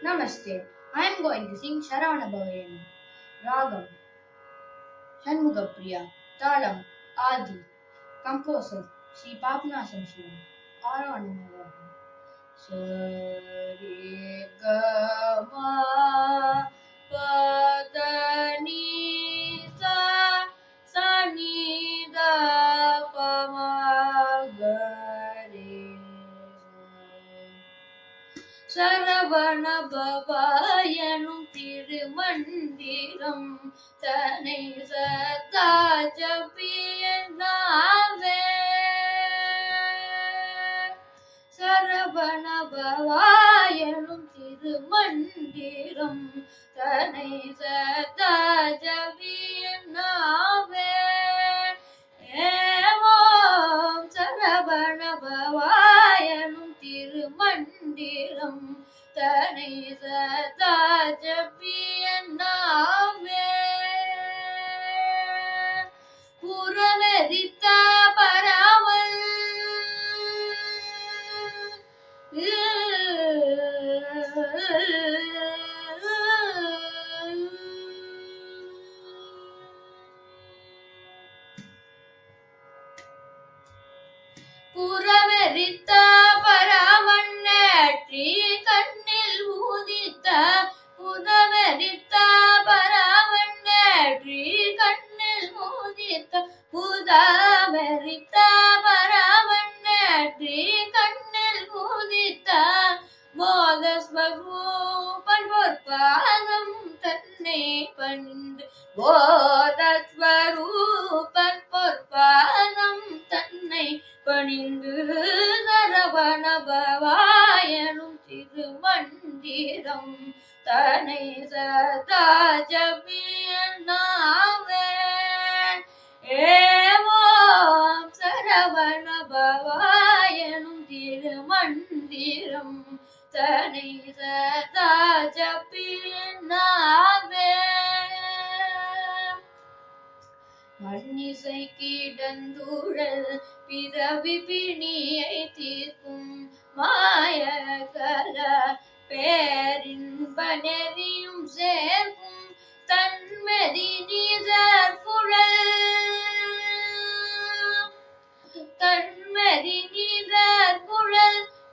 Namaste. I am going to sing Sharavana Bhavayani. Ragam Shanmugapriya. Talam Adi. Composer Sri Papnasam Shivam. Aranamava. Sari Gama Padani Sa Sani Da Pama Gare Saravana பவாயனும் Thirumanthiram தனை சதா ஜபியனாவே சரவண பவாயனும் திருமந்திரம் தனை சதா ஜபியனாவே ஏவோம் சரவண பவாயனும் திருமந்திரம் தனை சதா ஜபியனாவே புறவெறித்த பராமல் புறவெறித்த பராவண்ணற்றி கண்ணில் ஊதித்த புறவெறித்த பராவண்ணற்றி கண்ணில் ஊதித்த புறவெறித்த பராவண்ணற்றி கண்ணில் ஊதித்த போதஸ்வரூபன் பொற்பாதம் தன்னை பணிந்து போதஸ்வரூபன் பொற்பாதம் தன்னை பணிந்து சரவண பவாயனும் திருமந்திரம் தனை சதா ஜபியனாவே ஏவோம் சரவண பவாயனும் திருமந்திரம் தனை சதா ஜபியனாவே மண்ணிசை கிடந்தூழல் பிறவி பிணியை தீர்க்கும் மாயகல பேரின்ப நெறியும் சேர்க்கும் தன்மதி நீதர் குழல்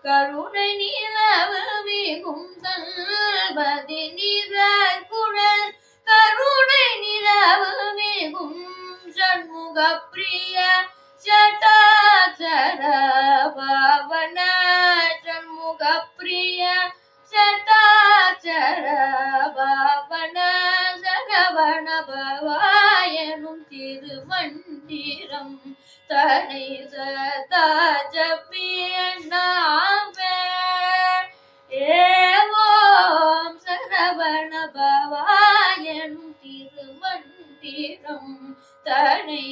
கருணை நீரவு மிகும் தன்மதி நீதர் குழல் கருணை நிலவு மிகும் ஷண்முகப்பிரிய சட்டாட்சர பாவன ஷண்முகப்பிரிய சட்டாட்சர பாவன சரவண பவாயனும் திருமந்திரம் தனை சதா ஜபியனாவே ஏவோம் சரவண பவாயனும் திருமந்திரம் தனை